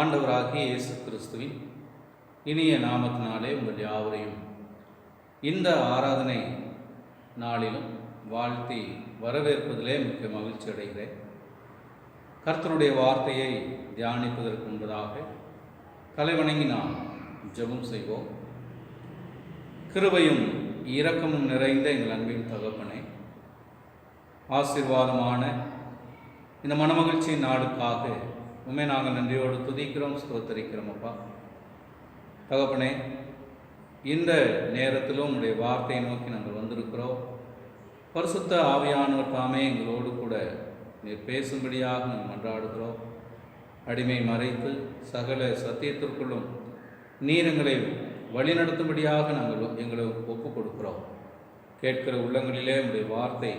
ஆண்டவராகிய இயேசு கிறிஸ்துவின் இனிய நாமத்தினாலே உங்கள் யாவரையும் இந்த ஆராதனை நாளிலும் வாழ்த்தி வரவேற்பதிலே மிக்க மகிழ்ச்சி அடைகிறேன். கர்த்தருடைய வார்த்தையை தியானிப்பதற்கு முன்பதாக தலைவணங்கி நாம் ஜெபம் செய்வோம். கிருபையும் இரக்கமும் நிறைந்த எங்கள் அன்பின் தகப்பனே, ஆசீர்வாதமான இந்த மனமகிழ்ச்சியின் நாளுக்காக உண்மை நாங்கள் நன்றியோடு துதிக்கிறோம், ஸ்தோத்தரிக்கிறோம். அப்பா தகப்பனே, இந்த நேரத்திலும் உங்களுடைய வார்த்தையை நோக்கி நாங்கள் வந்திருக்கிறோம். பரிசுத்த ஆவியானவர் தாமே எங்களோடு கூட நீர் பேசும்படியாக நாங்கள் மன்றாடுகிறோம். அடிமை மறைத்து சகல சத்தியத்திற்குள்ளும் நீர் எங்களை வழிநடத்தும்படியாக நாங்கள் எங்களை ஒப்புக் கொடுக்கிறோம். கேட்கிற உள்ளங்களிலே உங்களுடைய வார்த்தை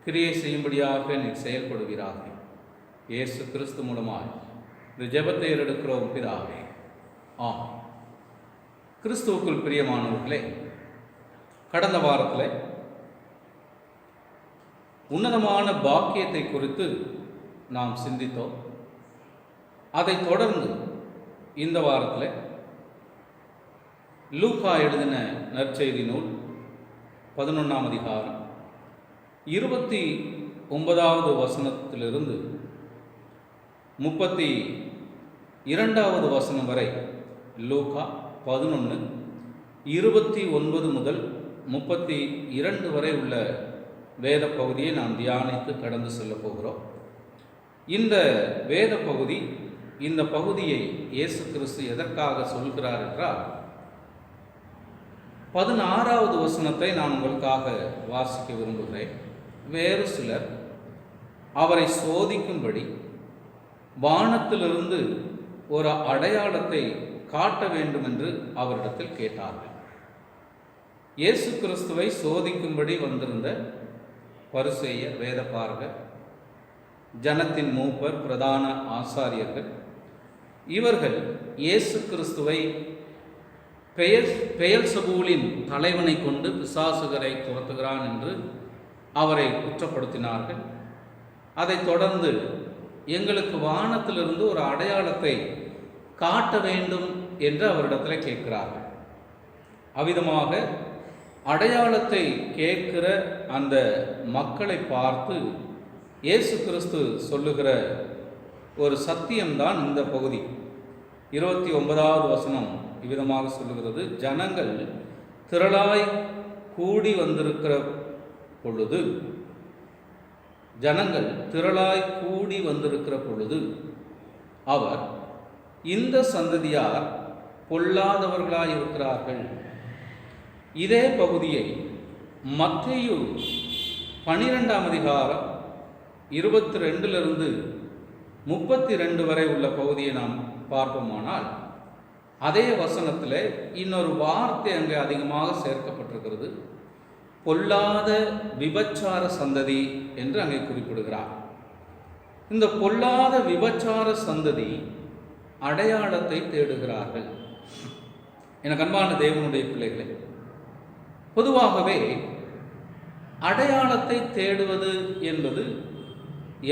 கிரியை செய்யும்படியாக நீர் செயல்படுவீராக. இயேசு கிறிஸ்து மூலமாய் இந்த ஜெபத்தை எடுக்கிறோம் பிதாவே, ஆம். கிறிஸ்துவுக்குள் பிரியமானவர்களே, கடந்த வாரத்தில் உன்னதமான பாக்கியத்தை குறித்து நாம் சிந்தித்தோம். அதை தொடர்ந்து இந்த வாரத்தில் லூக்கா எழுதின நற்செய்தி நூல் 11ஆம் அதிகாரம் 29வது வசனத்திலிருந்து 32வது வசனம் வரை, லூக்கா 11:29 முதல் 32 வரை உள்ள வேத பகுதியை நாம் தியானித்து கடந்து செல்ல போகிறோம். இந்த வேத பகுதி, இந்த பகுதியை இயேசு கிறிஸ்து எதற்காக சொல்கிறார் என்றால், 16வது வசனத்தை நான் உங்களுக்காக வாசிக்க விரும்புகிறேன். வேறு சிலர் அவரை சோதிக்கும்படி வானத்திலிருந்து ஒரு அடையாளத்தை காட்ட வேண்டும் என்று அவரிடத்தில் கேட்டார்கள். இயேசு கிறிஸ்துவை சோதிக்கும்படி வந்திருந்த பரிசேயர், வேதபாரகர், ஜனத்தின் மூப்பர், பிரதான ஆசாரியர்கள், இவர்கள் இயேசு கிறிஸ்துவை பெயல்செபூலின் தலைவனை கொண்டு பிசாசுகளை துரத்துகிறான் என்று அவரை குற்றப்படுத்தினார்கள். அதைத் தொடர்ந்து எங்களுக்கு வானத்திலிருந்து ஒரு அடையாளத்தை காட்ட வேண்டும் என்று அவரிடத்தில் கேட்கிறார்கள். அவ்விதமாக அடையாளத்தை கேட்கிற அந்த மக்களை பார்த்து இயேசு கிறிஸ்து சொல்லுகிற ஒரு சத்தியம்தான் இந்த பகுதி. 29வது வசனம் இவ்விதமாக சொல்லுகிறது: ஜனங்கள் திரளாய் கூடி வந்திருக்கிற பொழுது அவர், இந்த சந்ததியார் பொல்லாதவர்களாயிருக்கிறார்கள். இதே பகுதியை மத்தேயு 12ஆம் அதிகாரம் 22லிருந்து 32 வரை உள்ள பகுதியை நாம் பார்ப்போமானால், அதே வசனத்தில் இன்னொரு வார்த்தை அங்கே அதிகமாக சேர்க்கப்பட்டிருக்கிறது. பொல்லாத விபச்சார சந்ததி என்று அங்கே குறிப்பிடுகிறார். இந்த பொல்லாத விபச்சார சந்ததி அடையாளத்தை தேடுகிறார்கள். எனக்கு அன்பான தேவனுடைய பிள்ளைகளே, பொதுவாகவே அடையாளத்தை தேடுவது என்பது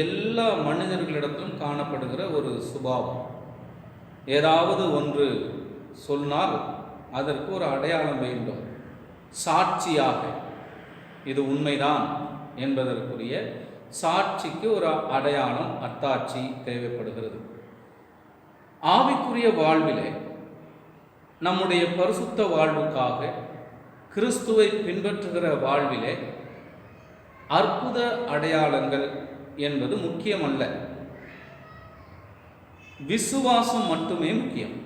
எல்லா மனிதர்களிடத்திலும் காணப்படுகிற ஒரு சுபாவம். ஏதாவது ஒன்று சொன்னால் அதற்கு ஒரு அடையாளம் வேண்டும். சாட்சியாக இது உண்மைதான் என்பதற்குரிய சாட்சிக்கு ஒரு அடையாளம், அத்தாட்சி தேவைப்படுகிறது. ஆவிக்குரிய வாழ்விலே, நம்முடைய பரிசுத்த வாழ்வுக்காக கிறிஸ்துவை பின்பற்றுகிற வாழ்விலே அற்புத அடையாளங்கள் என்பது முக்கியமல்ல. விசுவாசம் மட்டுமே முக்கியம்.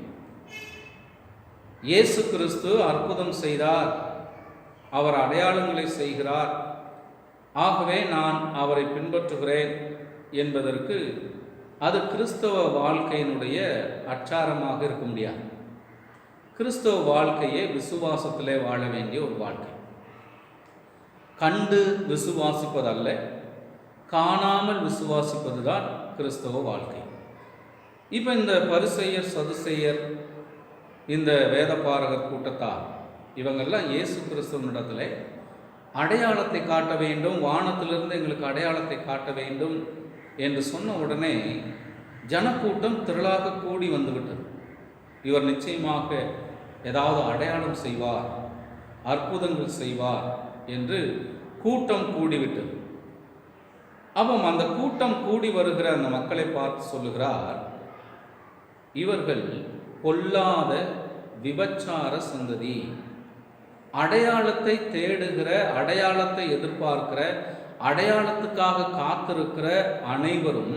இயேசு கிறிஸ்து அற்புதம் செய்தார், அவர் அடையாளங்களை செய்கிறார், ஆகவே நான் அவரை பின்பற்றுகிறேன் என்பதற்கு அது கிறிஸ்தவ வாழ்க்கையினுடைய அச்சாரமாக இருக்க முடியாது. கிறிஸ்தவ வாழ்க்கையே விசுவாசத்திலே வாழ வேண்டிய ஒரு வாழ்க்கை. கண்டு விசுவாசிப்பதல்ல, காணாமல் விசுவாசிப்பது தான் கிறிஸ்தவ வாழ்க்கை. இப்போ இந்த பரிசேயர், சதுசேயர், இந்த வேதபாரகர் கூட்டத்தார், இவங்கெல்லாம் இயேசு கிறிஸ்துவனிடத்தில் அடையாளத்தை காட்ட வேண்டும், வானத்திலிருந்து எங்களுக்கு அடையாளத்தை காட்ட வேண்டும் என்று சொன்ன உடனே ஜனக்கூட்டம் திரளாக கூடி வந்துவிட்டது. இவர் நிச்சயமாக ஏதாவது அடையாளம் செய்வார், அற்புதங்கள் செய்வார் என்று கூட்டம் கூடிவிட்டது. அப்போ அந்த கூட்டம் கூடி வருகிற அந்த மக்களை பார்த்து சொல்லுகிறார், இவர்கள் பொல்லாத விபச்சார சந்ததி. அடையாளத்தை தேடுகிற, அடையாளத்தை எதிர்பார்க்கிற, அடையாளத்துக்காக காத்திருக்கிற அனைவரும்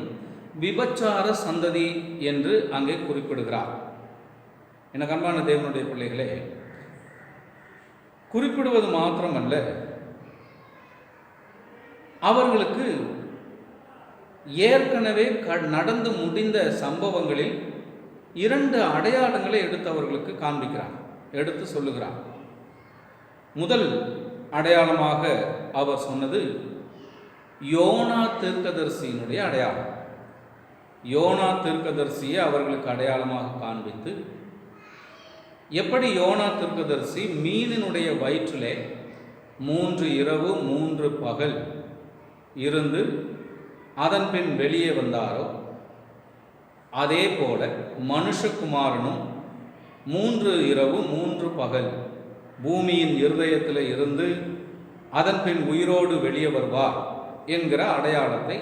விபச்சார சந்ததி என்று அங்கே குறிப்பிடுகிறார். எனக்கு அன்பான தேவனுடைய பிள்ளைகளே, குறிப்பிடுவது மாத்திரமல்ல, அவர்களுக்கு ஏற்கனவே நடந்து முடிந்த சம்பவங்களில் 2 அடையாளங்களை எடுத்து அவர்களுக்கு காண்பிக்கிறார், எடுத்து சொல்லுகிறார். முதல் அடையாளமாக அவர் சொன்னது யோனா தீர்க்கதரிசியினுடைய அடையாளம். யோனா தீர்க்கதரிசியை அவர்களுக்கு அடையாளமாக காண்பித்து, எப்படி யோனா தீர்க்கதரிசி மீனினுடைய வயிற்றிலே 3 இரவு 3 பகல் இருந்து அதன் பின் வெளியே வந்தாரோ, அதே போல மனுஷகுமாரனும் 3 இரவு 3 பகல் பூமியின் இருதயத்தில் இருந்து அதன் பின் உயிரோடு வெளியே வருவார் என்கிற அடையாளத்தை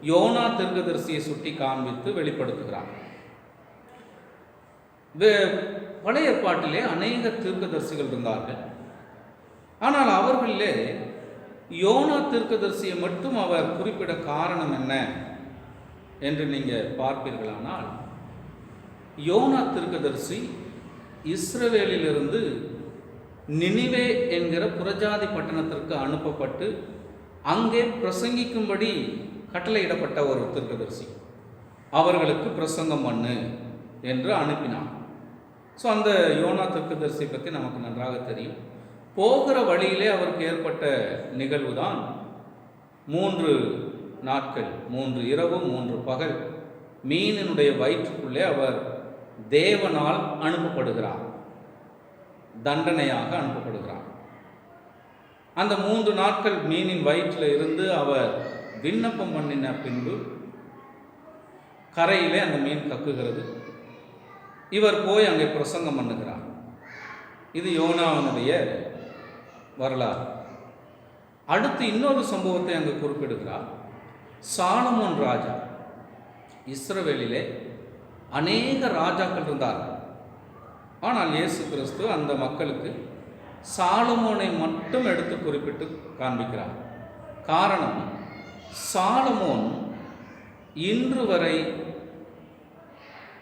யோனா தீர்க்கதரிசியை சுட்டி காண்பித்து வெளிப்படுத்துகிறார். பழைய ஏற்பாட்டிலே அநேக தீர்க்கதரிசிகள் இருந்தார்கள். ஆனால் அவர்களிலே யோனா தீர்க்கதரிசியை மட்டும் அவர் குறிப்பிட காரணம் என்ன என்று நீங்கள் பார்ப்பீர்களானால், யோனா தீர்க்கதரிசி இஸ்ரவேலிலிருந்து நினிவே என்கிற புறஜாதி பட்டணத்திற்கு அனுப்பப்பட்டு அங்கே பிரசங்கிக்கும்படி கட்டளையிடப்பட்ட ஒரு தீர்க்கதரிசி. அவர்களுக்கு பிரசங்கம் பண்ணு என்று அனுப்பினான். ஸோ அந்த யோனா தீர்க்கதரிசி பற்றி நமக்கு நன்றாக தெரியும். போகிற வழியிலே அவருக்கு ஏற்பட்ட நிகழ்வு தான் 3 நாட்கள் 3 இரவு 3 பகல் மீனினுடைய வயிற்றுக்குள்ளே அவர் தேவனால் அனுப்பப்படுகிறார், தண்டனையாக அனுப்பப்படுகிறார். அந்த 3 நாட்கள் மீனின் வயிற்றில் இருந்து அவர் விண்ணப்பம் பண்ணின பின்பு கரையிலே அந்த மீன் கக்குகிறது. இவர் போய் அங்கே பிரசங்கம் பண்ணுகிறார். இது யோனாவினுடைய வரலாறு. அடுத்து இன்னொரு சம்பவத்தை அங்கு குறிப்பிடுகிறார். சாலமோன் ராஜா, இஸ்ரவேலிலே அநேக ராஜாக்கள் இருந்தார்கள். ஆனால் இயேசு கிறிஸ்து அந்த மக்களுக்கு சாலமோனை மட்டும் எடுத்து குறிப்பிட்டு காண்பிக்கிறார். காரணம், சாலமோன் இன்று வரை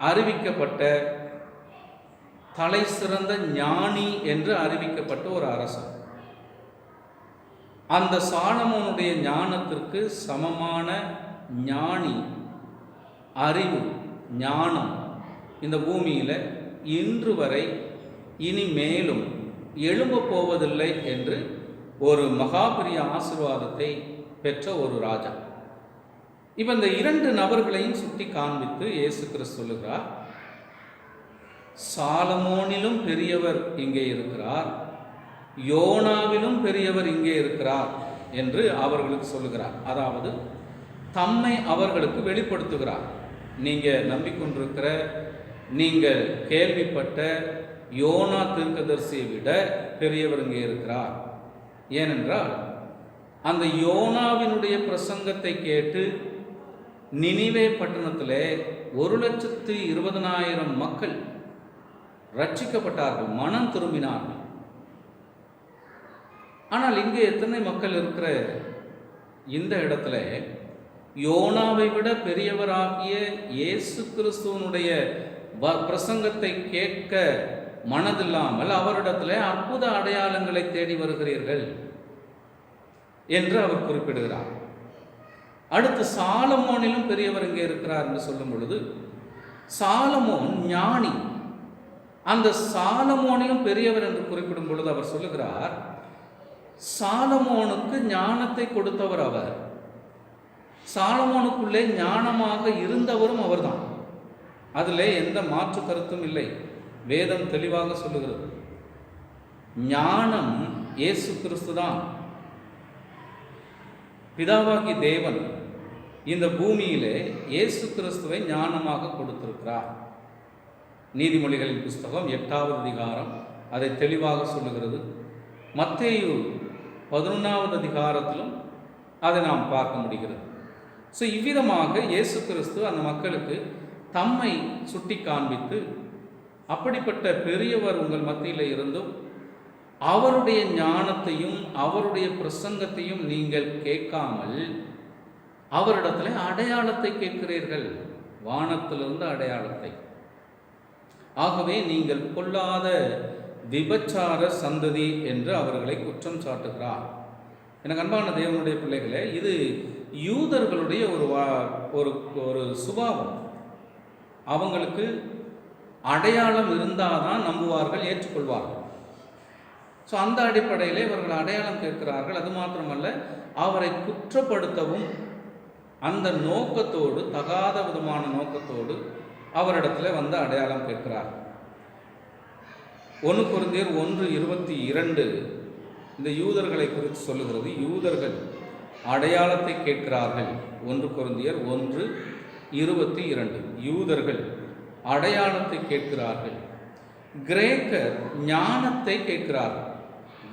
அறிவிக்கப்பட்ட தலை சிறந்த ஞானி என்று அறிவிக்கப்பட்ட ஒரு அரசன். அந்த சாலமோனுடைய ஞானத்திற்கு சமமான ஞானி, அறிவு, ஞானம் இந்த பூமியில் இன்று வரை இனி மேலும் எழும்ப போவதில்லை என்று ஒரு மகாபெரிய ஆசீர்வாதத்தை பெற்ற ஒரு ராஜா. இப்போ இந்த 2 நபர்களையும் சுட்டி காண்பித்து இயேசு கிறிஸ்து சொல்லுகிறார், சாலமோனிலும் பெரியவர் இங்கே இருக்கிறார், யோனாவிலும் பெரியவர் இங்கே இருக்கிறார் என்று அவர்களுக்கு சொல்லுகிறார். அதாவது தம்மை அவர்களுக்கு வெளிப்படுத்துகிறார். நீங்கள் நம்பிக்கொண்டிருக்கிற, நீங்கள் கேள்விப்பட்ட யோனா தீர்க்கதரிசியை விட பெரியவர் இங்கே இருக்கிறார். ஏனென்றால் அந்த யோனாவினுடைய பிரசங்கத்தை கேட்டு நினிவே பட்டணத்திலே 1,20,000 மக்கள் ரட்சிக்கப்பட்டார்கள், மனம் திரும்பினார்கள். ஆனால் இங்கே எத்தனை மக்கள் இருக்கிற இந்த இடத்துல யோனாவை விட பெரியவராகிய இயேசு கிறிஸ்துவனுடைய பிரசங்கத்தை கேட்க மனதில்லாமல் அவரிடத்தில் அற்புத அடையாளங்களை தேடி வருகிறீர்கள் என்று அவர் குறிப்பிடுகிறார். அடுத்து சாலமோனிலும் பெரியவர் இங்கே இருக்கிறார் என்று சொல்லும் பொழுது, சாலமோன் ஞானி. அந்த சாலமோனிலும் பெரியவர் என்று குறிப்பிடும் பொழுது அவர் சொல்லுகிறார், சாலமோனுக்கு ஞானத்தை கொடுத்தவர் அவர், சாலமோனுக்குள்ளே ஞானமாக இருந்தவரும் அவர்தான். அதில் எந்த மாற்று கருத்தும் இல்லை. வேதம் தெளிவாக சொல்லுகிறது, ஞானம் இயேசு கிறிஸ்து தான். பிதாவாகி தேவன் இந்த பூமியிலே இயேசு கிறிஸ்துவை ஞானமாக கொடுத்திருக்கிறார். நீதிமொழிகளின் புஸ்தகம் 8வது அதிகாரம் அதை தெளிவாக சொல்லுகிறது. மத்தேயு 11வது அதிகாரத்திலும் அதை நாம் பார்க்க முடிகிறது. ஸோ இவ்விதமாக இயேசு கிறிஸ்து அந்த மக்களுக்கு தம்மை சுட்டி காண்பித்து, அப்படிப்பட்ட பெரியவர் உங்கள் மத்தியில் இருந்தும் அவருடைய ஞானத்தையும் அவருடைய பிரசங்கத்தையும் நீங்கள் கேட்காமல் அவரிடத்தில் அடையாளத்தை கேட்கிறீர்கள், வானத்திலிருந்து அடையாளத்தை. ஆகவே நீங்கள் பொல்லாத விபச்சார சந்ததி என்று அவர்களை குற்றம் சாட்டுகிறார். எனக்கு அன்பான தேவனுடைய பிள்ளைகளே, இது யூதர்களுடைய ஒரு சுபாவம். அவங்களுக்கு அடையாளம் இருந்தால் தான் நம்புவார்கள், ஏற்றுக்கொள்வார்கள். ஸோ அந்த அடிப்படையிலே இவர்கள் அடையாளம் கேட்கிறார்கள். அது மாத்திரமல்ல, அவரை குற்றப்படுத்தவும் அந்த நோக்கத்தோடு, தகாத விதமான நோக்கத்தோடு அவரிடத்தில் வந்து அடையாளம் கேட்கிறார். 1 கொரிந்தியர் 1:22 இந்த யூதர்களை குறித்து சொல்லுகிறது. யூதர்கள் அடையாளத்தை கேட்கிறார்கள். 1 கொரிந்தியர் 1:22 யூதர்கள் அடையாளத்தை கேட்கிறார்கள். கிரேக்கர் ஞானத்தை கேட்கிறார்கள்.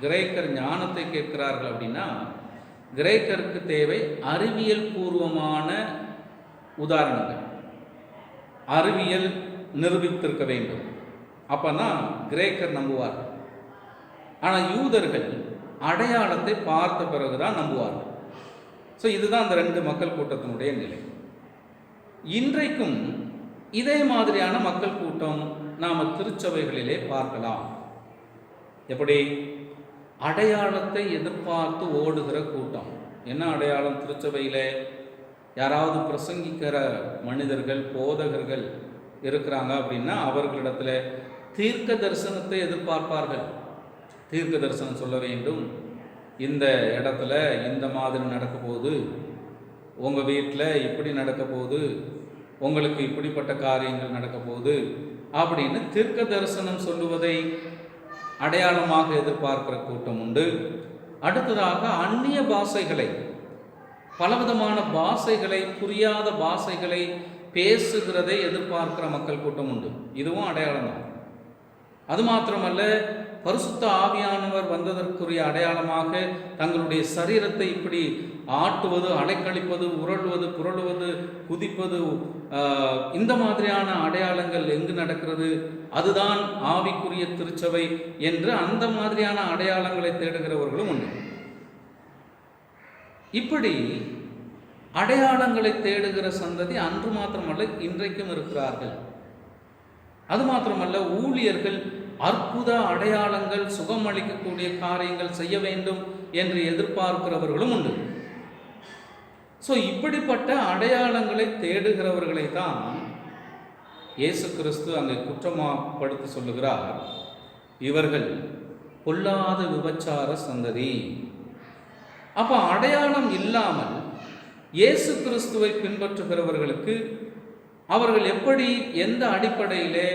கிரேக்கர் ஞானத்தை கேட்கிறார்கள் அப்படின்னா, கிரேக்கருக்கு தேவை அறிவியல் பூர்வமான உதாரணங்கள், அறிவியல் நிரூபித்திருக்க வேண்டும். அப்பதான் கிரேக்கர் நம்புவார். ஆனால் யூதர்கள் அடையாளத்தை பார்த்த பிறகுதான் நம்புவார்கள். ஸோ இதுதான் அந்த 2 மக்கள் கூட்டத்தினுடைய நிலை. இன்றைக்கும் இதே மாதிரியான மக்கள் கூட்டம் நாம் திருச்சபைகளிலே பார்க்கலாம். எப்படி? அடையாளத்தை எதிர்பார்த்து ஓடுகிற கூட்டம். என்ன அடையாளம்? திருச்சபையிலே யாராவது பிரசங்கிக்கிற மனிதர்கள், போதகர்கள் இருக்கிறாங்க அப்படின்னா அவர்களிடத்தில் தீர்க்க தரிசனத்தை எதிர்பார்ப்பார்கள். தீர்க்க தரிசனம் சொல்ல வேண்டும், இந்த இடத்துல இந்த மாதிரி நடக்க போகுது, உங்கள் வீட்டில் இப்படி நடக்க போகுது, உங்களுக்கு இப்படிப்பட்ட காரியங்கள் நடக்க போகுது அப்படின்னு தீர்க்க தரிசனம் சொல்லுவதை அடையாளமாக எதிர்பார்க்கிற கூட்டம் உண்டு. அடுத்ததாக அந்நிய பாஷைகளை, பலவிதமான பாஷைகளை, புரியாத பாஷைகளை பேசுகிறதை எதிர்பார்க்கிற மக்கள் கூட்டம் உண்டு. இதுவும் அடையாளம் தான். அது மாத்திரமல்ல, பரிசுத்த ஆவியானவர் வந்ததற்குரிய அடையாளமாக தங்களுடைய சரீரத்தை இப்படி ஆட்டுவது, அலைக்கழிப்பது, உருள்வது, புரளுவது, குதிப்பது, இந்த மாதிரியான அடையாளங்கள் எங்கு நடக்கிறது, அதுதான் ஆவிக்குரிய திருச்சபை என்று அந்த மாதிரியான அடையாளங்களை தேடுகிறவர்களும் உண்டு. இப்படி அடையாளங்களை தேடுகிற சந்ததி அன்று மாத்திரமல்ல, இன்றைக்கும் இருக்கிறார்கள். அது மாத்திரமல்ல, ஊழியர்கள் அற்புத அடையாளங்கள், சுகம் அளிக்கக்கூடிய காரியங்கள் செய்ய வேண்டும் என்று எதிர்பார்க்கிறவர்களும் உண்டு. ஸோ இப்படிப்பட்ட அடையாளங்களை தேடுகிறவர்களை தான் இயேசு கிறிஸ்து அங்கே குற்றமாப்படுத்தி சொல்லுகிறார். இவர்கள் பொல்லாத விபச்சார சந்ததி. அப்போ அடையாளம் இல்லாமல் இயேசு கிறிஸ்துவை பின்பற்றுகிறவர்களுக்கு அவர்கள் எப்படி, எந்த அடிப்படையிலே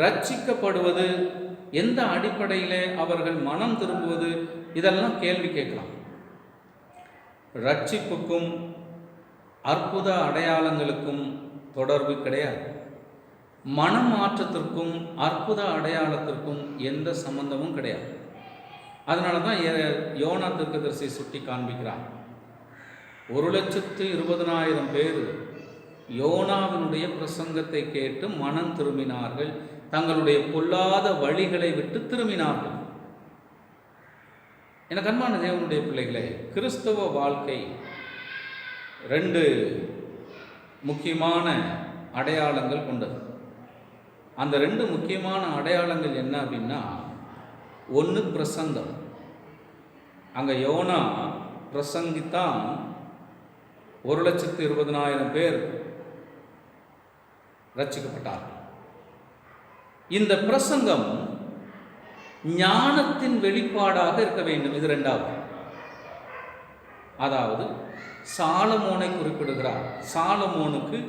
ரட்சிக்கப்படுவது, எந்த அடிப்படையிலே அவர்கள் மனம் திரும்புவது, இதெல்லாம் கேள்வி கேட்கலாம். ரட்சிப்புக்கும் அற்புத அடையாளங்களுக்கும் தொடர்பு கிடையாது. மனமாற்றத்திற்கும் அற்புத அடையாளத்திற்கும் எந்த சம்பந்தமும் கிடையாது. அதனால தான் யோனா தீர்க்கதரிசி சுட்டி காண்பிக்கிறார். 1,20,000 பேர் யோனாவினுடைய பிரசங்கத்தை கேட்டு மனம் திரும்பினார்கள், தங்களுடைய பொல்லாத வழிகளை விட்டு திரும்பினார்கள். எனக்கு அன்பான தேவனுடைய பிள்ளைகளே, கிறிஸ்தவ வாழ்க்கை 2 முக்கியமான அடையாளங்கள் கொண்டது. அந்த 2 முக்கியமான அடையாளங்கள் என்ன அப்படின்னா, 1 பிரசங்கம். அங்கே யோனா பிரசங்கித்தான் 1,20,000 பேர் ரட்சிக்கப்பட்டார்கள். இந்த பிரசங்கம் ஞானத்தின் வெளிப்பாடாக இருக்க வேண்டும். இது 2வது. அதாவது சாலமோனை குறிப்பிடுகிறார். சாலமோனுக்கு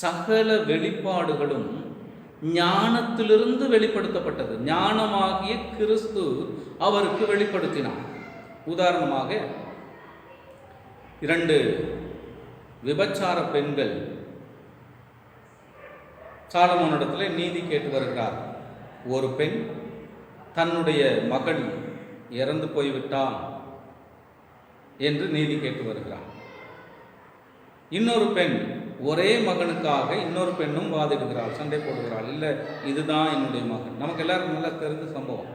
சகல வெளிப்பாடுகளும் ஞானத்திலிருந்து வெளிப்படுத்தப்பட்டது. ஞானமாகிய கிறிஸ்து அவருக்கு வெளிப்படுத்தினார். உதாரணமாக 2 விபச்சார பெண்கள் சாலமோனிடத்தில் நீதி கேட்டு வருகிறார். ஒரு பெண் தன்னுடைய மகள் இறந்து போய்விட்டான் என்று நீதி கேட்டு வருகிறார். இன்னொரு பெண் ஒரே மகனுக்காக இன்னொரு பெண்ணும் வாதிடுகிறாள், சண்டை போடுகிறாள். இல்லை, இதுதான் என்னுடைய மகன். நமக்கு எல்லாருக்கும் நல்லா தெரிந்த சம்பவம்.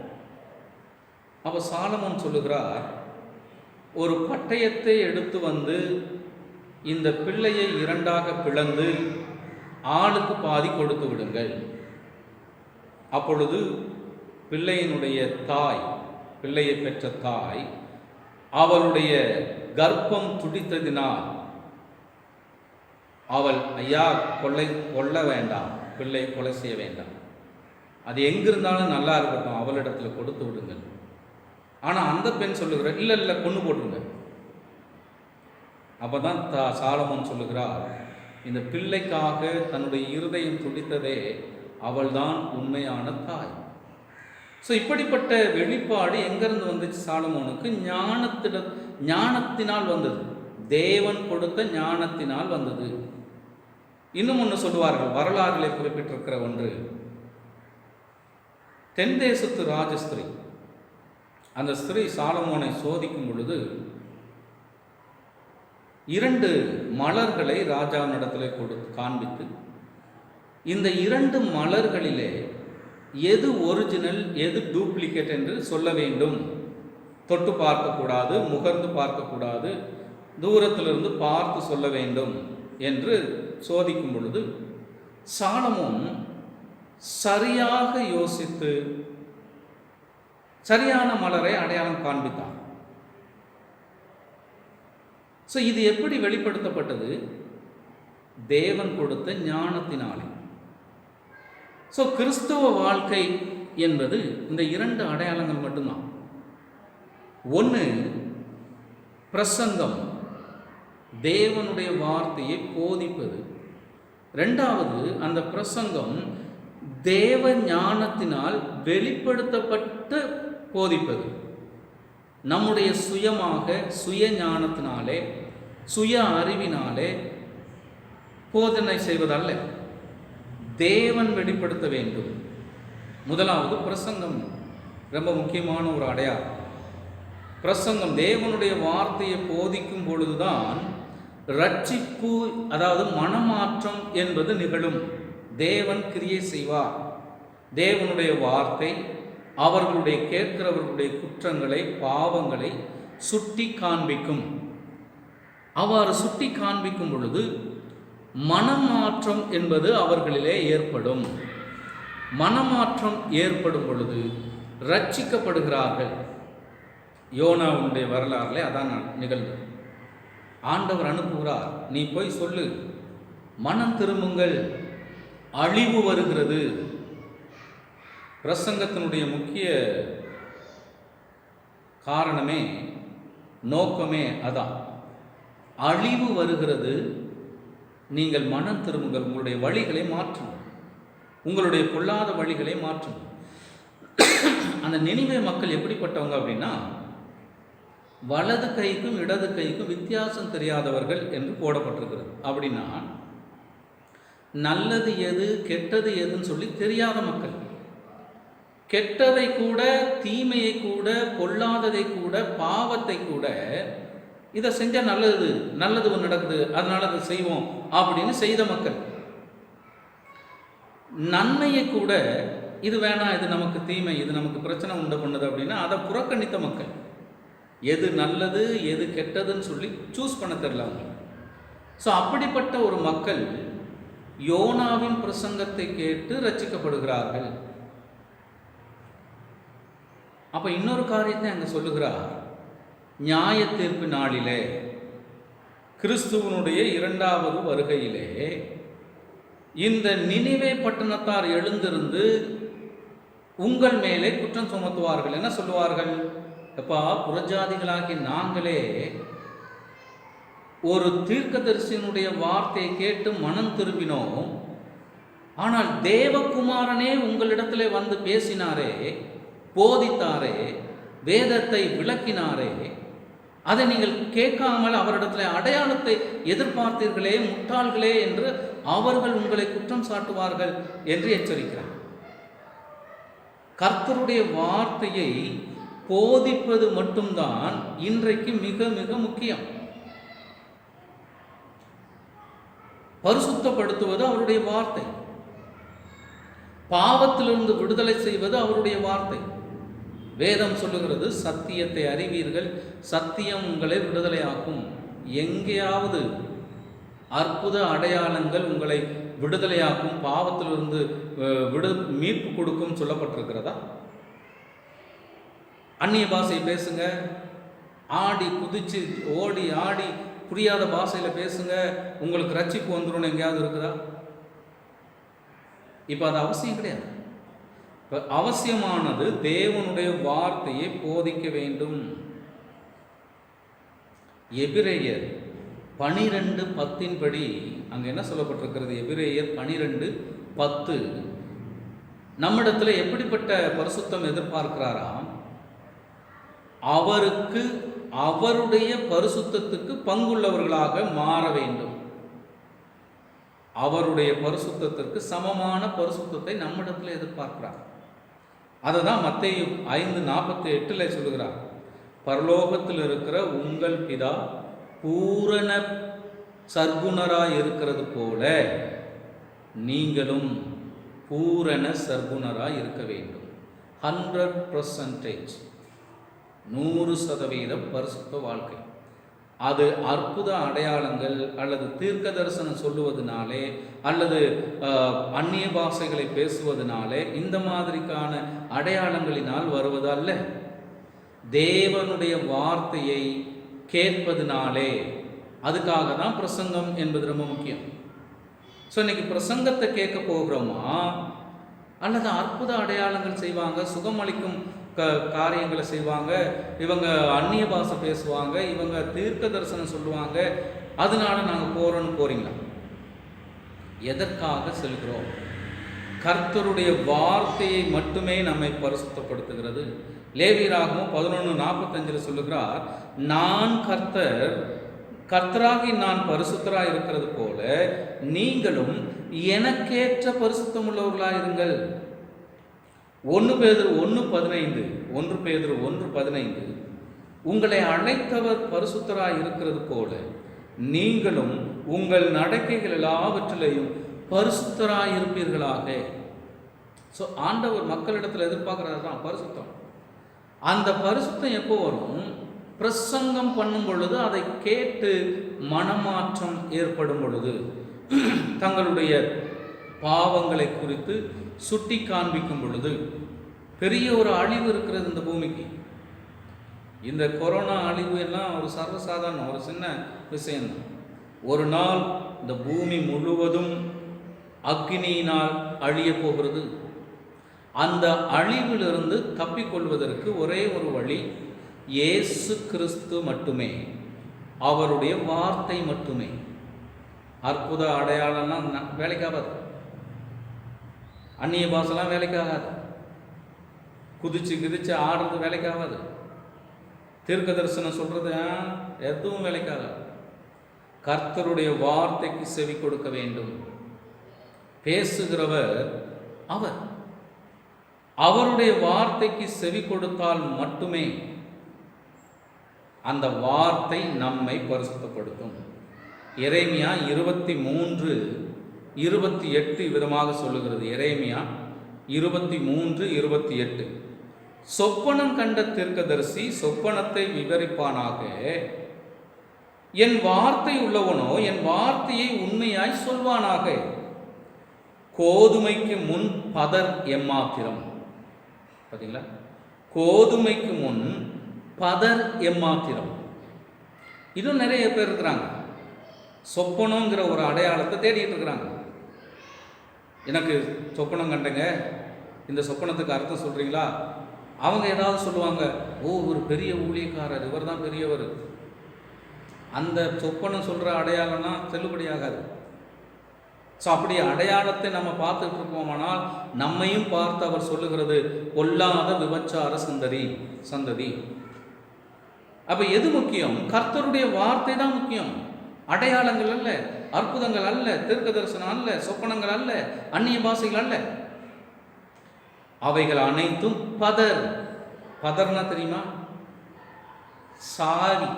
அப்போ சாலமோன் சொல்லுகிறார், ஒரு பட்டயத்தை எடுத்து வந்து இந்த பிள்ளையை இரண்டாக பிளந்து ஆளுக்கு பாதி கொடுத்து விடுங்கள். அப்பொழுது பிள்ளையினுடைய தாய், பிள்ளையை பெற்ற தாய், அவளுடைய கர்ப்பம் துடித்ததினால் அவள், ஐயா கொல்ல வேண்டாம், பிள்ளை கொலை செய்ய வேண்டாம், அது எங்கிருந்தாலும் நல்லா இருக்கட்டும், அவளிடத்தில் கொடுத்து விடுங்கள். ஆனால் அந்த பெண் சொல்லுகிற, இல்லை இல்லை கொண்டு போட்டுருங்க. அப்போ தான் சாலமோன் சொல்லுகிறார், இந்த பிள்ளைக்காக தன்னுடைய இருதயம் துடித்ததே அவள்தான் உண்மையான தாய். ஸோ இப்படிப்பட்ட வெளிப்பாடு எங்கிருந்து வந்துச்சு சாலமோனுக்கு? ஞானத்தினால் வந்தது, தேவன் கொடுத்த ஞானத்தினால் வந்தது. இன்னும் ஒன்று சொல்லுவார்கள், வரலாறுகளை குறிப்பிட்டிருக்கிற ஒன்று, தென் தேசத்து ராஜஸ்திரீ, அந்த ஸ்திரீ சாலமோனை சோதிக்கும் பொழுது 2 மலர்களை ராஜாவினிடத்தில் கொடுத்து காண்பித்து, இந்த 2 மலர்களிலே எது ஒரிஜினல் எது டூப்ளிகேட் என்று சொல்ல வேண்டும். தொட்டு பார்க்கக்கூடாது, முகர்ந்து பார்க்கக்கூடாது, தூரத்திலிருந்து பார்த்து சொல்ல வேண்டும் என்று சோதிக்கும் பொழுது சாலமோன் சரியாக யோசித்து சரியான மலரை அடையாளம் காண்பித்தார். ஸோ இது எப்படி வெளிப்படுத்தப்பட்டது? தேவன் கொடுத்த ஞானத்தினாலே. ஸோ கிறிஸ்துவ வாழ்க்கை என்பது இந்த 2 அடையாளங்கள் மட்டும்தான். ஒன்று பிரசங்கம், தேவனுடைய வார்த்தையை போதிப்பது. 2வது அந்த பிரசங்கம் தேவ ஞானத்தினால் வெளிப்படுத்தப்பட்டு போதிப்பது. நம்முடைய சுயமாக சுய ஞானத்தினாலே சுய அறிவினாலே போதனை செய்வதல்ல, தேவன் வெளிப்படுத்த வேண்டும். முதலாவது பிரசங்கம் ரொம்ப முக்கியமான ஒரு அடையாளம். பிரசங்கம் தேவனுடைய வார்த்தையை போதிக்கும் பொழுதுதான் ரட்சிப்பு, அதாவது மனமாற்றம் என்பது நிகழும். தேவன் கிரியை செய்வார். தேவனுடைய வார்த்தை அவர்களுடைய கேட்கிறவர்களுடைய குற்றங்களை பாவங்களை சுட்டி காண்பிக்கும். அவ்வாறு சுட்டி காண்பிக்கும் பொழுது மனமாற்றம் என்பது அவர்களிலே ஏற்படும். மனமாற்றம் ஏற்படும் பொழுது ரட்சிக்கப்படுகிறார்கள். யோனாவுடைய வரலாறுல அதான் நிகழ்ந்தது. ஆண்டவர் அனுப்புகிறார், நீ போய் சொல்லு, மனம் திரும்புங்கள், அழிவு வருகிறது. பிரசங்கத்தினுடைய முக்கிய காரணமே, நோக்கமே அதான். அழிவு வருகிறது, நீங்கள் மனம் திரும்புங்கள், உங்களுடைய வழிகளை மாற்றுங்கள், உங்களுடைய பொல்லாத வழிகளை மாற்றுங்கள். அந்த நினிவே மக்கள் எப்படிப்பட்டவங்க அப்படின்னா, வலது கைக்கும் இடது கைக்கும் வித்தியாசம் தெரியாதவர்கள் என்று போடப்பட்டிருக்கிறது. அப்படின்னா நல்லது எது கெட்டது எதுன்னு சொல்லி தெரியாத மக்கள். கெட்டதை கூட, தீமையை கூட, பொல்லாததை கூட, பாவத்தை கூட, இதை செஞ்சால் நல்லது ஒன்று நடக்குது, அதனால அதை செய்வோம் அப்படின்னு செய்த மக்கள். நன்மையை கூட, இது வேணாம், இது நமக்கு தீமை, இது நமக்கு பிரச்சனை உண்டு பண்ணுது அப்படின்னா அதை புறக்கணித்த மக்கள். எது நல்லது எது கெட்டதுன்னு சொல்லி சூஸ் பண்ண தெரியல அவங்க. ஸோ அப்படிப்பட்ட ஒரு மக்கள் யோனாவின் பிரசங்கத்தை கேட்டு ரட்சிக்கப்படுகிறார்கள். அப்போ இன்னொரு காரியத்தை அங்கே சொல்லுகிறார், நியாய தீர்ப்பு நாளிலே, கிறிஸ்துவனுடைய 2வது வருகையிலே இந்த நினிவே பட்டணத்தார் எழுந்திருந்து உங்கள் மேலே குற்றம் சுமத்துவார்கள். என்ன சொல்லுவார்கள்? எப்பா, புறஜாதிகளாகி நாங்களே ஒரு தீர்க்கதரிசியினுடைய வார்த்தையை கேட்டு மனம் திரும்பினோம், ஆனால் தேவகுமாரனே உங்களிடத்திலே வந்து பேசினாரே, போதித்தாரே, வேதத்தை விளக்கினாரே, அதை நீங்கள் கேட்காமல் அவரிடத்தில் அடையாளத்தை எதிர்பார்த்தீர்களே, முட்டாள்களே என்று அவர்கள் உங்களை குற்றம் சாட்டுவார்கள் என்று எச்சரிக்கிறார். கர்த்தருடைய வார்த்தையை போதிப்பது மட்டும்தான் இன்றைக்கு மிக மிக முக்கியம். பரிசுத்தப்படுத்துவது அவருடைய வார்த்தை, பாவத்திலிருந்து விடுதலை செய்வது அவருடைய வார்த்தை. வேதம் சொல்லுகிறது, சத்தியத்தை அறிவீர்கள், சத்தியம் உங்களை விடுதலையாக்கும். எங்கேயாவது அற்புத அடையாளங்கள் உங்களை விடுதலையாக்கும், பாவத்திலிருந்து மீட்பு கொடுக்கும் சொல்லப்பட்டிருக்கிறதா? அந்நிய பாஷை பேசுங்க, ஆடி குதிச்சு ஓடி ஆடி புரியாத பாஷையில் பேசுங்க, உங்களுக்கு ரட்சிப்பு வந்துடும் எங்கேயாவது இருக்குதா? இப்போ அது அவசியம் கிடையாது. இப்போ அவசியமானது தேவனுடைய வார்த்தையை போதிக்க வேண்டும். எபிரேயர் 12:10 படி அங்கே என்ன சொல்லப்பட்டிருக்கிறது? எபிரேயர் 12:10 நம்மிடத்தில் எப்படிப்பட்ட பரிசுத்தம் எதிர்பார்க்கிறாராம்? அவருக்கு அவருடைய பரிசுத்தத்துக்கு பங்குள்ளவர்களாக மாற வேண்டும். அவருடைய பரிசுத்தத்திற்கு சமமான பரிசுத்தத்தை நம்மிடத்தில் எதிர்பார்க்கிறார். அதை தான் மத்தேயு 5:48 சொல்லுகிறார். பரலோகத்தில் இருக்கிற உங்கள் பிதா பூரண சர்க்குணராய் இருக்கிறது போல நீங்களும் பூரண சர்க்குணராய் இருக்க வேண்டும். 100% 100% பரிசுத்த வாழ்க்கை. அது அற்புத அடையாளங்கள் அல்லது தீர்க்க தரிசனம் சொல்லுவதனாலே அல்லது அந்நிய பாஷைகளை பேசுவதனாலே இந்த மாதிரிக்கான அடையாளங்களினால் வருவது அல்ல. தேவனுடைய வார்த்தையை கேட்பதனாலே, அதுக்காக தான் பிரசங்கம் என்பது ரொம்ப முக்கியம். ஸோ இன்னைக்கு பிரசங்கத்தை கேட்க போகிறோமா அல்லது அற்புத அடையாளங்கள் செய்வாங்க, சுகமளிக்கும் காரியங்களை செய்வாங்க, இவங்க அந்நிய பாஷை பேசுவாங்க, இவங்க தீர்க்க தரிசனம் சொல்லுவாங்க, அதனால நாங்கள் போகிறோன்னு போறீங்களா? எதற்காக செல்கிறோம்? கர்த்தருடைய வார்த்தையை மட்டுமே நம்மை பரிசுத்தப்படுத்துகிறது. லேவியராகமம் 11:45 சொல்லுகிறார், நான் கர்த்தராகி நான் பரிசுத்தராக இருக்கிறது போல நீங்களும் எனக்கேற்ற பரிசுத்தம் உள்ளவர்களாக இருங்கள். 1 பேதுரு 1:15 உங்களை அழைத்தவர் பரிசுத்தராய் இருக்கிறது போல நீங்களும் உங்கள் நடக்கைகள் எல்லாவற்றிலையும் பரிசுத்தராய் இருப்பீர்களாக. ஸோ ஆண்டவர் மக்களிடத்தில் எதிர்பார்க்கிறது தான் பரிசுத்தம். அந்த பரிசுத்தம் எப்போ வரும்? பிரசங்கம் பண்ணும் பொழுது, அதை கேட்டு மனமாற்றம் ஏற்படும் பொழுது, தங்களுடைய பாவங்களை குறித்து சுட்டி காண்பிக்கும் பொழுது. பெரிய ஒரு அழிவு இருக்கிறது இந்த பூமிக்கு. இந்த கொரோனா அழிவு எல்லாம் ஒரு சர்வசாதாரண ஒரு சின்ன விஷயம்தான். ஒரு நாள் இந்த பூமி முழுவதும் அக்னியினால் அழிய போகிறது. அந்த அழிவிலிருந்து தப்பிக்கொள்வதற்கு ஒரே ஒரு வழி, இயேசு கிறிஸ்து மட்டுமே, அவருடைய வார்த்தை மட்டுமே. அற்புத அடையாளம்லாம் வேலைக்காகாது, அந்நிய பாஷெல்லாம் வேலைக்காகாது, குதிச்சு ஆடுறது வேலைக்காகாது, தீர்க்க தரிசனம் சொல்றது எதுவும் வேலைக்காகாது. கர்த்தருடைய வார்த்தைக்கு செவி கொடுக்க வேண்டும். பேசுகிறவர் அவர். அவருடைய வார்த்தைக்கு செவி கொடுத்தால் மட்டுமே அந்த வார்த்தை நம்மை பரிசுத்தப்படுத்தும். எரேமியா 23:28 விதமாக சொல்லுகிறது. எரேமியா 23:28 சொப்பனம் கண்ட தீர்க்கதரிசி சொப்பனத்தை விவரிப்பானாக, என் வார்த்தை உள்ளவனோ என் வார்த்தையை உண்மையாய் சொல்வானாக. கோதுமைக்கு முன் பதர் எம்மாத்திரம். பார்த்தீங்களா? கோதுமைக்கு முன் பதர் எம்மாத்திரம். இன்னும் நிறைய பேர் இருக்கிறாங்க, சொப்பனங்கிற ஒரு அடையாளத்தை தேடிட்டு இருக்கிறாங்க. எனக்கு சொப்பனம் கண்டங்க, இந்த சொப்பனத்துக்கு அர்த்தம் சொல்றீங்களா? அவங்க ஏதாவது சொல்லுவாங்க, ஓ ஒரு பெரிய ஊழியக்காரர், இவர் தான் பெரியவர். அந்த சொப்பனம் சொல்ற அடையாளம்னா செல்லுபடியாகாது. ஸோ அப்படி அடையாளத்தை நம்ம பார்த்துட்டு இருக்கோமானால் நம்மையும் பார்த்து அவர் சொல்லுகிறது, கொல்லாத விபச்சார சந்ததி. அப்ப எது முக்கியம்? கர்த்தருடைய வார்த்தை தான் முக்கியம். அடையாளங்கள் அல்ல, அற்புதங்கள் அல்ல, தீர்க்க தரிசனம் அல்ல, சொப்பனங்கள் அல்ல, அந்நிய பாஷைகள் அல்ல. அவைகள் அனைத்தும் பதர். பதர்னா தெரியுமா? சாரி.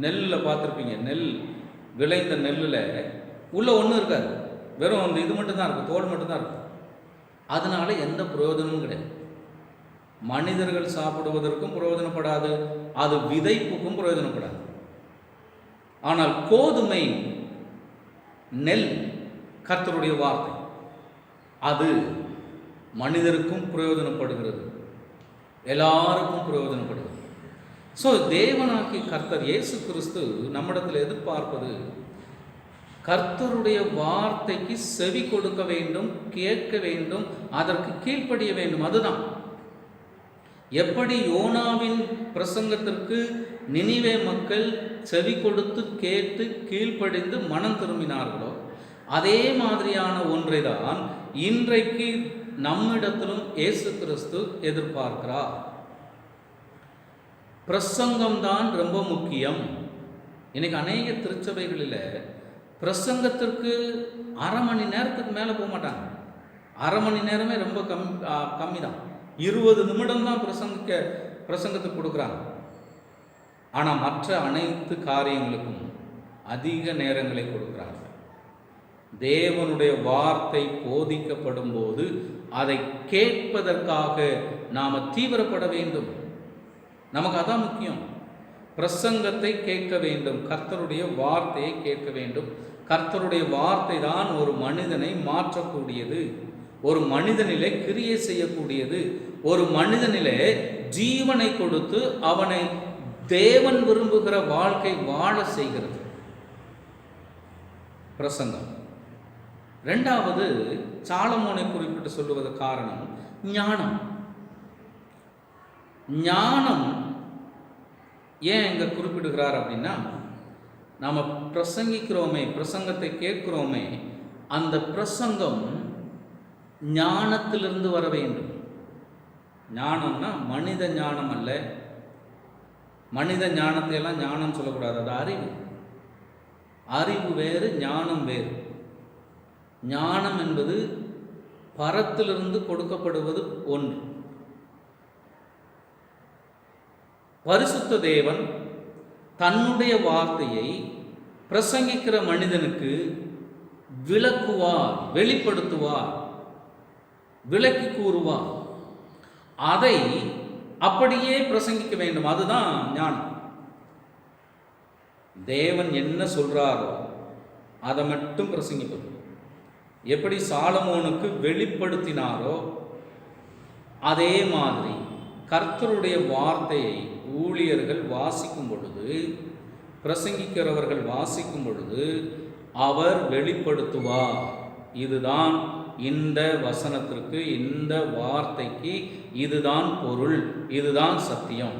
நெல்லில் பார்த்துருப்பீங்க, நெல் விளைந்த நெல்லில் உள்ள ஒன்றும் இருக்காது, வெறும் அந்த இது மட்டும்தான் இருக்கும், தோல் மட்டும்தான் இருக்கும். அதனால எந்த பிரயோஜனமும் கிடையாது. மனிதர்கள் சாப்பிடுவதற்கும் பிரயோஜனப்படாது, அது விதைப்புக்கும் பிரயோஜனப்படாது. ஆனால் கோதுமை, நெல், கர்த்தருடைய வார்த்தை, அது மனிதருக்கும் பிரயோஜனப்படுகிறது, எல்லாருக்கும் பிரயோஜனப்படுகிறது. ஸோ தேவனாக்கி கர்த்தர் இயேசு கிறிஸ்து நம்மிடத்தில் எதிர்பார்ப்பது, கர்த்தருடைய வார்த்தைக்கு செவி கொடுக்க வேண்டும், கேட்க வேண்டும், அதற்கு கீழ்ப்படிய வேண்டும். அதுதான். எப்படி யோனாவின் பிரசங்கத்திற்கு நினிவே மக்கள் செவி கொடுத்து கேட்டு கீழ்ப்படிந்து மனம் திரும்பினார்களோ, அதே மாதிரியான ஒன்றை தான் இன்றைக்கு நம்மிடத்திலும் இயேசு கிறிஸ்து எதிர்பார்க்கிறார். பிரசங்கம்தான் ரொம்ப முக்கியம். இன்னைக்கு அநேக திருச்சபைகளில் பிரசங்கத்திற்கு அரை மணி நேரத்துக்கு மேலே போக மாட்டாங்க. அரை மணி நேரமே ரொம்ப கம்மி தான். 20 நிமிடம் தான் பிரசங்கத்துக்கு கொடுக்குறாங்க. ஆனால் மற்ற அனைத்து காரியங்களுக்கும் அதிக நேரங்களை கொடுக்குறாங்க. தேவனுடைய வார்த்தை போதிக்கப்படும் போது அதை கேட்பதற்காக நாம் தீவிரப்பட வேண்டும். நமக்கு அதான் முக்கியம். பிரசங்கத்தை கேட்க வேண்டும், கர்த்தருடைய வார்த்தையை கேட்க வேண்டும். கர்த்தருடைய வார்த்தை தான் ஒரு மனிதனை மாற்றக்கூடியது, ஒரு மனிதனிலே கிரியை செய்யக்கூடியது, ஒரு மனிதனிலே ஜீவனை கொடுத்து அவனை தேவன் விரும்புகிற வாழ்க்கை வாழ செய்கிறது பிரசங்கம். இரண்டாவது, சாலமோனை குறிப்பிட்டு சொல்லுவது காரணம் ஞானம். ஞானம் ஏன் இங்க குறிப்பிடுகிறார் அப்படின்னா, நாம் பிரசங்கிக்கிறோமே, பிரசங்கத்தை கேட்கிறோமே, அந்த பிரசங்கம் ஞானத்திலிருந்து வர வேண்டும். ஞானம்னா மனித ஞானம் அல்ல. மனித ஞானத்தை எல்லாம் ஞானம் சொல்லக்கூடாது, அது அறிவு. அறிவு வேறு, ஞானம் வேறு. ஞானம் என்பது பரத்திலிருந்து கொடுக்கப்படுவது ஒன்று. பரிசுத்த தேவன் தன்னுடைய வார்த்தையை பிரசங்கிக்கிற மனிதனுக்கு விளக்குவார், வெளிப்படுத்துவார், விளக்கி கூறுவார். அதை அப்படியே பிரசங்கிக்க வேண்டும். அதுதான் ஞானம். தேவன் என்ன சொல்றாரோ அதை மட்டும் பிரசங்கிப்பது. எப்படி சாலமோனுக்கு வெளிப்படுத்தினாரோ அதே மாதிரி கர்த்தருடைய வார்த்தையை ஊழியர்கள் வாசிக்கும் பொழுது, பிரசங்கிக்கிறவர்கள் வாசிக்கும் பொழுது அவர் வெளிப்படுத்துவார். இதுதான் இந்த வசனத்திற்கு, இந்த வார்த்தைக்கு இதுதான் பொருள், இதுதான் சத்தியம்.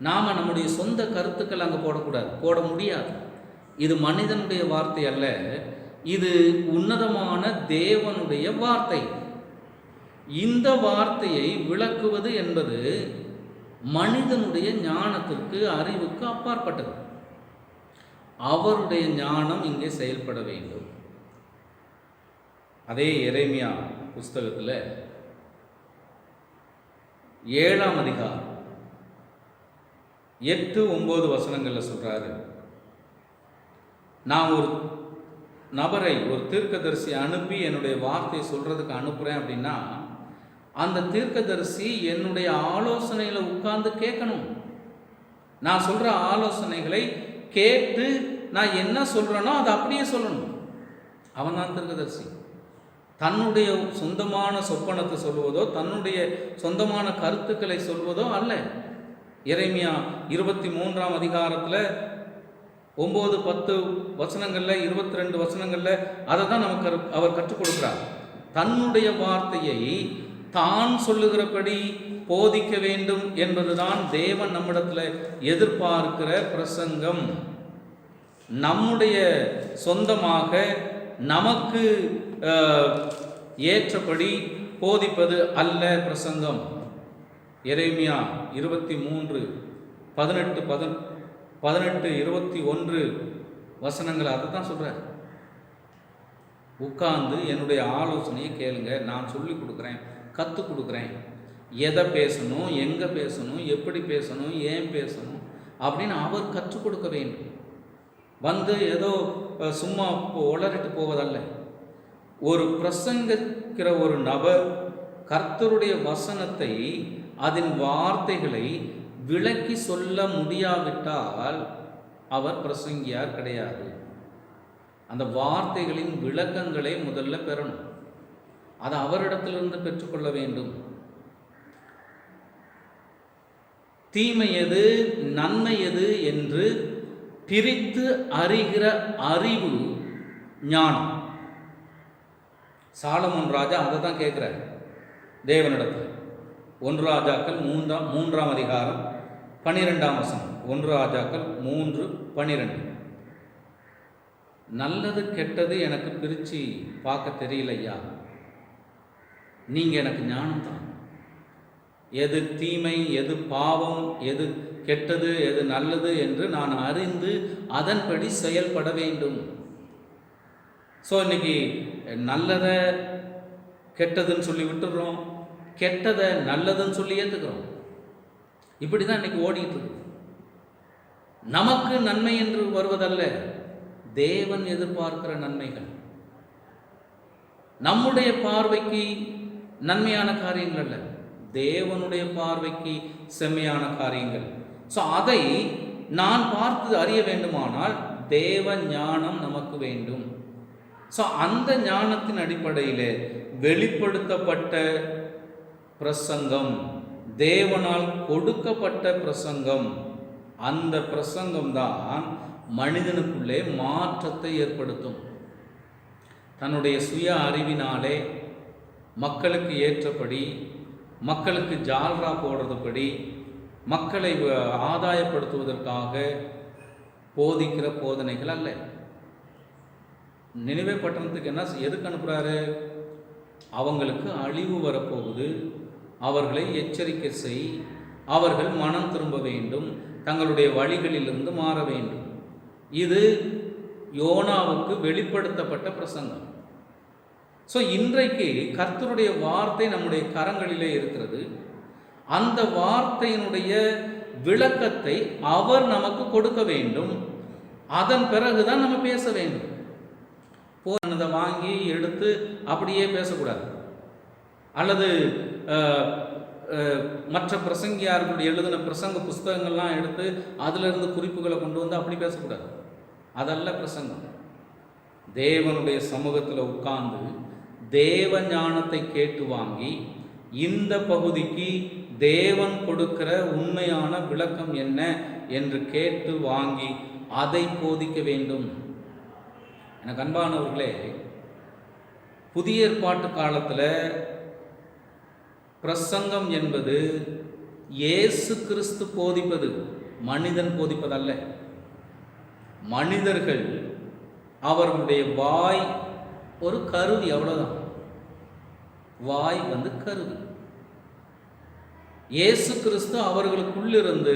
நாம் நம்முடைய சொந்த கருத்துக்கள் அங்கே போடக்கூடாது, போட முடியாது. இது மனிதனுடைய வார்த்தை அல்ல, இது உன்னதமான தேவனுடைய வார்த்தை. இந்த வார்த்தையை விளக்குவது என்பது மனிதனுடைய ஞானத்திற்கு, அறிவுக்கு அப்பாற்பட்டது. அவருடைய ஞானம் இங்கே செயல்பட வேண்டும். அதே எரேமியா புஸ்தகத்தில் 7ஆம் அதிகாரம் 8-9 வசனங்களில் சொல்றாரு, நான் ஒரு நபரை, ஒரு தீர்க்கதரிசி அனுப்பி என்னுடைய வார்த்தையை சொல்றதுக்கு அனுப்புறேன் அப்படின்னா, அந்த தீர்க்கதரிசி என்னுடைய ஆலோசனையில் உட்கார்ந்து கேட்கணும். நான் சொல்ற ஆலோசனைகளை கேட்டு நான் என்ன சொல்றேனோ அதை அப்படியே சொல்லணும். அவன் தான் தீர்க்கதரிசி. தன்னுடைய சொந்தமான சொப்பனத்தை சொல்வதோ, தன்னுடைய சொந்தமான கருத்துக்களை சொல்வதோ அல்ல. எரேமியா 23ஆம் அதிகாரத்தில் 9-10 வசனங்கள்ல, 22 வசனங்கள்ல அதை தான் நமக்கு அவர் கற்றுக் கொடுக்கிறார். தன்னுடைய வார்த்தையை தான் சொல்லுகிறபடி போதிக்க வேண்டும் என்பதுதான் தேவன் நம்மிடத்தில் எதிர்பார்க்கிற பிரசங்கம். நம்முடைய சொந்தமாக நமக்கு ஏற்றபடி போதிப்பது அல்ல பிரசங்கம். எரேமியா 23 18 21 வசனங்கள் அதை தான் சொல்கிறார். உட்கார்ந்து என்னுடைய ஆலோசனையை கேளுங்க, நான் சொல்லி கொடுக்குறேன், கற்றுக் கொடுக்குறேன், எதை பேசணும், எங்கே பேசணும், எப்படி பேசணும், ஏன் பேசணும் அப்படின்னு அவர் கற்றுக் கொடுக்க வேண்டும். வந்து ஏதோ சும்மா உளறிட்டு போவதல்ல. ஒரு பிரசங்கிக்கிற ஒரு நபர் கர்த்தருடைய வசனத்தை, அதன் வார்த்தைகளை விளக்கி சொல்ல முடியாவிட்டால் அவர் பிரசங்கியார் கிடையாது. அந்த வார்த்தைகளின் விளக்கங்களை முதல்ல பெறணும். அதை அவரிடத்திலிருந்து பெற்றுக்கொள்ள வேண்டும். தீமை எது, நன்மை எது என்று பிரித்து அறிகிற அறிவு ஞானம். சாலமோன் ராஜா அதை தான் கேட்குறார் தேவனிடத்தில். 1 ராஜாக்கள் 3ஆம் அதிகாரம் 12ஆம் வசனம். 1 ராஜாக்கள் 3:12. நல்லது கெட்டது எனக்கு பிரித்து பார்க்க தெரியலையா, நீங்கள் எனக்கு ஞானம் தான். எது தீமை, எது பாவம், எது கெட்டது, எது நல்லது என்று நான் அறிந்து அதன்படி செயல்பட வேண்டும். ஸோ இன்னைக்கு நல்லதை கெட்டதுன்னு சொல்லி விட்டுடுறோம், கெட்டதை நல்லதுன்னு சொல்லி ஏற்றுக்கிறோம். இப்படி தான் இன்னைக்கு ஓடிட்டு இருக்கு. நமக்கு நன்மை என்று வருவதல்ல, தேவன் எதிர்பார்க்கிற நன்மைகள், நம்முடைய பார்வைக்கு நன்மையான காரியங்கள் அல்ல, தேவனுடைய பார்வைக்கு செம்மையான காரியங்கள். ஸோ அதை நான் பார்த்து அறிய வேண்டுமானால் தேவ ஞானம் நமக்கு வேண்டும். ஸோ அந்த ஞானத்தின் அடிப்படையில் வெளிப்படுத்தப்பட்ட பிரசங்கம், தேவனால் கொடுக்கப்பட்ட பிரசங்கம், அந்த பிரசங்கம் தான் மனிதனுக்குள்ளே மாற்றத்தை ஏற்படுத்தும். தன்னுடைய சுய அறிவினாலே மக்களுக்கு ஏற்றபடி, மக்களுக்கு ஜால்ரா போடுறதுபடி, மக்களை ஆதாயப்படுத்துவதற்காக போதிக்கிற போதனைகள் அல்ல. நினிவே பட்டணத்துக்கு என்ன எதுக்கு அனுப்புகிறாரு? அவங்களுக்கு அழிவு வரப்போகுது, அவர்களை எச்சரிக்கை செய், அவர்கள் மனம் திரும்ப வேண்டும், தங்களுடைய வழிகளிலிருந்து மாற வேண்டும். இது யோனாவுக்கு வெளிப்படுத்தப்பட்ட பிரசங்கம். ஸோ இன்றைக்கு கர்த்தருடைய வார்த்தை நம்முடைய கரங்களிலே இருக்கிறது. அந்த வார்த்தையினுடைய விளக்கத்தை அவர் நமக்கு கொடுக்க வேண்டும். அதன் பிறகுதான் நம்ம பேச வேண்டும். போனதை வாங்கி எடுத்து அப்படியே பேசக்கூடாது. அல்லது மற்ற பிரசங்கியார்களுடைய எழுதின பிரசங்க புஸ்தகங்கள்லாம் எடுத்து அதிலிருந்து குறிப்புகளை கொண்டு வந்து அப்படி பேசக்கூடாது. அதல்ல பிரசங்கம். தேவனுடைய சமூகத்தில் உட்கார்ந்து தேவ ஞானத்தை கேட்டு வாங்கி, இந்த பகுதிக்கு தேவன் கொடுக்கிற உண்மையான விளக்கம் என்ன என்று கேட்டு வாங்கி அதை போதிக்க வேண்டும். எனக்கு அன்பானவர்களே, புதிய ஏற்பாட்டு காலத்தில் பிரசங்கம் என்பது இயேசு கிறிஸ்து போதிப்பது, மனிதன் போதிப்பதல்ல. மனிதர்கள் அவர்களுடைய வாய் ஒரு கருவி, அவ்வளவுதான். வாய் கருவி. இயேசு கிறிஸ்து அவர்களுக்குள்ளிருந்து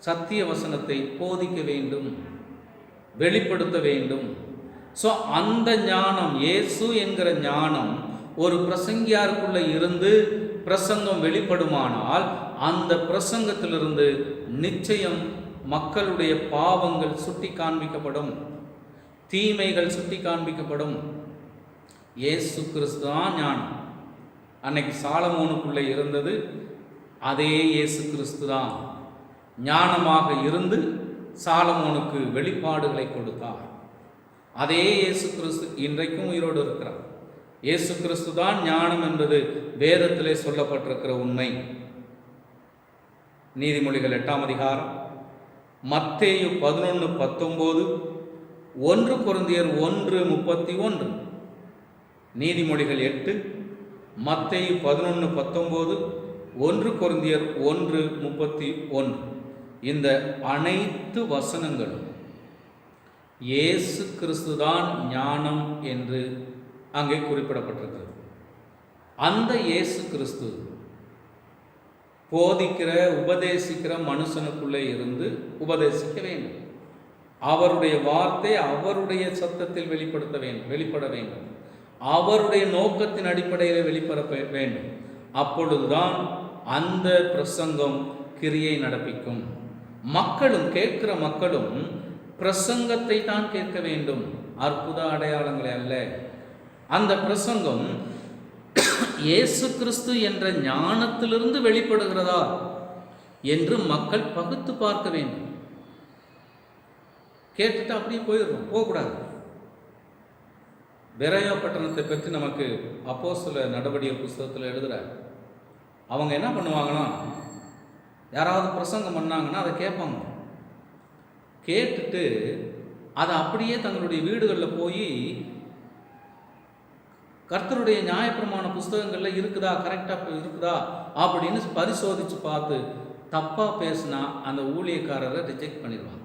சத்திய வசனத்தை போதிக்க வேண்டும், வெளிப்படுத்த வேண்டும். ஸோ அந்த ஞானம், இயேசு என்கிற ஞானம் ஒரு பிரசங்கியாருக்குள்ள இருந்து பிரசங்கம் வெளிப்படுமானால் அந்த பிரசங்கத்திலிருந்து நிச்சயம் மக்களுடைய பாவங்கள் சுட்டி காண்பிக்கப்படும், தீமைகள் சுட்டி காண்பிக்கப்படும். இயேசு கிறிஸ்து தான் ஞானம். அன்னைக்கு சாலமோனுக்குள்ளே இருந்தது அதே இயேசு கிறிஸ்து தான் ஞானமாக இருந்து சாலமோனுக்கு வெளிப்பாடுகளை கொடுத்தார். அதே இயேசு கிறிஸ்து இன்றைக்கும் உயிரோடு இருக்கிறார். இயேசு கிறிஸ்து தான் ஞானம் என்பது வேதத்திலே சொல்லப்பட்டிருக்கிற உண்மை. நீதிமொழிகள் 8ஆம் அதிகாரம், மத்தேயு 11:19, 1 கொரிந்தியர் 1:31, நீதிமொழிகள் 8, மத்தேயு 11:19, 1 கொரிந்தியர் 1:31. இந்த அனைத்து வசனங்களும் இயேசு கிறிஸ்துதான் ஞானம் என்று அங்கே குறிப்பிடப்பட்டிருக்கிறது. அந்த இயேசு கிறிஸ்து போதிக்கிற உபதேசிக்கிற மனுஷனுக்குள்ளே இருந்து உபதேசிக்க வேண்டும். அவருடைய வார்த்தை அவருடைய சத்தத்தில் வெளிப்பட வேண்டும். அவருடைய நோக்கத்தின் அடிப்படையில் வெளிப்பட வேண்டும். அப்பொழுதுதான் அந்த பிரசங்கம் கிரியை நடப்பிக்கும். மக்களும், கேட்கிற மக்களும் பிரசங்கத்தை தான் கேட்க வேண்டும், அற்புத அடையாளங்களை அல்ல. அந்த பிரசங்கம் இயேசு கிறிஸ்து என்ற ஞானத்திலிருந்து வெளிப்படுகிறதா என்று மக்கள் பகுத்து பார்க்க வேண்டும். கேட்டுட்டு அப்படியே போயிடணும், போகக்கூடாது. பெரோயா பட்டணத்தை பற்றி நமக்கு அப்போஸ்தலர் நடவடிக்கைகள் புஸ்தகத்தில் எழுதுகிறார். அவங்க என்ன பண்ணுவாங்கன்னா, யாராவது பிரசங்கம் பண்ணாங்கன்னா அதை கேட்பாங்க. கேட்டுட்டு அதை அப்படியே தங்களுடைய வீடுகளில் போய் கர்த்தருடைய நியாயப்பிரமாண புஸ்தகங்களில் இருக்குதா, கரெக்டாக இருக்குதா அப்படின்னு பரிசோதித்து பார்த்து தப்பாக பேசினா அந்த ஊழியக்காரரை ரிஜெக்ட் பண்ணிடுவாங்க.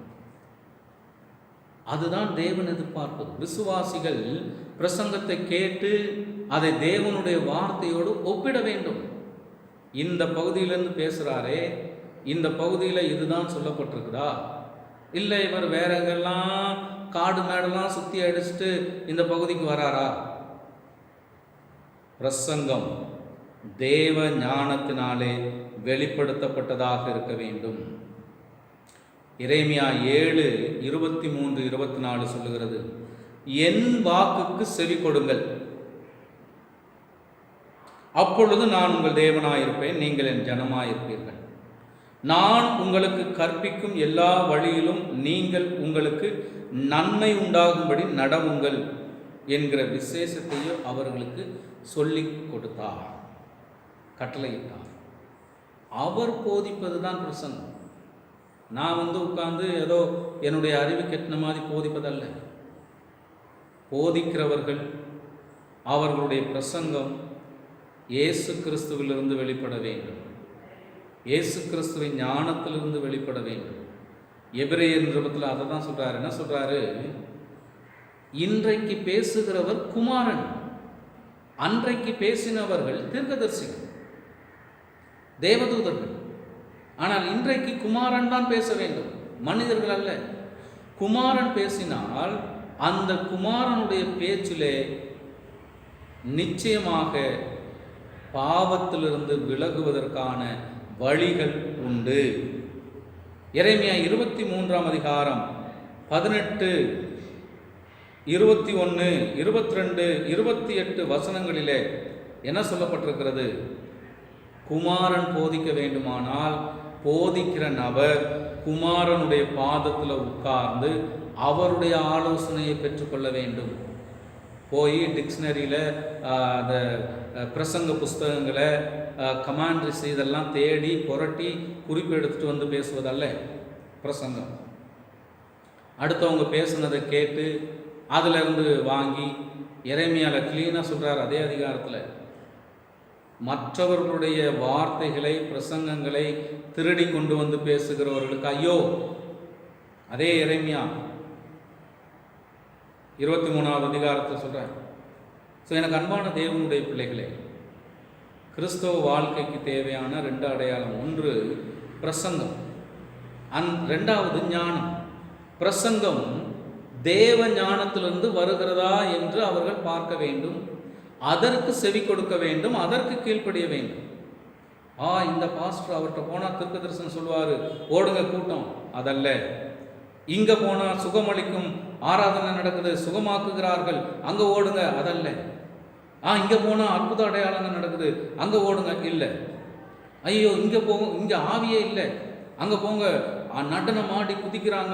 அதுதான் தேவன் எதிர்பார்ப்பது. விசுவாசிகள் பிரசங்கத்தை கேட்டு அதை தேவனுடைய வார்த்தையோடு ஒப்பிட வேண்டும். இந்த பகுதியிலேருந்து பேசுகிறாரே, இந்த பகுதியில் இதுதான் சொல்லப்பட்டிருக்குதா, இல்லை இவர் வேற எங்கெல்லாம் காடு மேடெல்லாம் சுற்றி அடிச்சுட்டு இந்த பகுதிக்கு வராரா? பிரசங்கம் தேவ ஞானத்தினாலே வெளிப்படுத்தப்பட்டதாக இருக்க வேண்டும். எரேமியா 7:23-24 சொல்லுகிறது, என் வாக்குக்கு செவி கொடுங்கள், அப்பொழுது நான் உங்கள் தேவனாயிருப்பேன், நீங்கள் என் ஜனமாயிருப்பீர்கள். நான் உங்களுக்கு கற்பிக்கும் எல்லா வழியிலும் நீங்கள் உங்களுக்கு நன்மை உண்டாகும்படி நடவுங்கள் என்கிற விசேஷத்தையும் அவர்களுக்கு சொல்லிக் கொடுத்தார், கட்டளையிட்டார். அவர் போதிப்பது தான் பிரசங்கம். நான் உட்கார்ந்து ஏதோ என்னுடைய அறிவு கெட்டின மாதிரி போதிப்பதல்ல. போதிக்கிறவர்கள் அவர்களுடைய பிரசங்கம் இயேசு கிறிஸ்துவிலிருந்து வெளிப்பட வேண்டும், இயேசு கிறிஸ்துவின் ஞானத்திலிருந்து வெளிப்பட வேண்டும். எபிரேயர் நிருபத்தில் அதை தான் சொல்கிறார். என்ன சொல்கிறாரு? இன்றைக்கு பேசுகிறவர் குமாரன், அன்றைக்கு பேசினவர்கள் தீர்க்கதரிசிகள், தேவதூதர்கள். ஆனால் இன்றைக்கு குமாரன் தான் பேச வேண்டும், மனிதர்கள் அல்ல. குமாரன் பேசினால் அந்த குமாரனுடைய பேச்சிலே நிச்சயமாக பாவத்திலிருந்து விலகுவதற்கான வழிகள் உண்டு. எரேமியா 23:18, 21, 22, 28 வசனங்களிலே என்ன சொல்லப்பட்டிருக்கிறது? குமாரன் போதிக்க வேண்டுமானால் போதிக்கிற நபர் குமாரனுடைய பாதத்தில் உட்கார்ந்து அவருடைய ஆலோசனையை பெற்றுக்கொள்ள வேண்டும். போய் டிக்ஷனரியில் அந்த பிரசங்க புஸ்தகங்களை, கமாண்ட்ரிஸ் இதெல்லாம் தேடி புரட்டி குறிப்பு எடுத்துகிட்டு வந்து பேசுவதல்ல பிரசங்கம். அடுத்தவங்க பேசுனதை கேட்டு அதிலிருந்து வாங்கி, எரேமியாவில் கிளீனாக சொல்கிறார் அதே அதிகாரத்தில், மற்றவர்களுடைய வார்த்தைகளை பிரசங்கங்களை திருடி கொண்டு வந்து பேசுகிறவர்களுக்கு ஐயோ. அதே எரேமியா 23வது அதிகாரத்தில் சொல்கிறார். ஸோ எனக்கு அன்பான தேவனுடைய பிள்ளைகளே, கிறிஸ்தவ வாழ்க்கைக்கு தேவையான 2 அடையாளம். ஒன்று பிரசங்கம், ரெண்டாவது ஞானம். பிரசங்கம் தேவ ஞானத்திலிருந்து வருகிறதா என்று அவர்கள் பார்க்க வேண்டும், அதற்கு செவி கொடுக்க வேண்டும், அதற்கு கீழ்ப்படிய வேண்டும். இந்த பாஸ்டர் அவர்கிட்ட போனால் தீர்க்க தரிசனம் சொல்வார், ஓடுங்க கூட்டம், அதல்ல. இங்கே போனால் சுகமளிக்கும் ஆராதனை நடக்குது, சுகமாக்குகிறார்கள், அங்கே ஓடுங்க, அதல்ல. இங்கே போனால் அற்புத அடையாளங்கள் நடக்குது, அங்கே ஓடுங்க, இல்லை. ஐயோ இங்கே போங்க, இங்கே ஆவியே இல்லை, அங்கே போங்க, நடனம் ஆடி குதிக்கிறாங்க,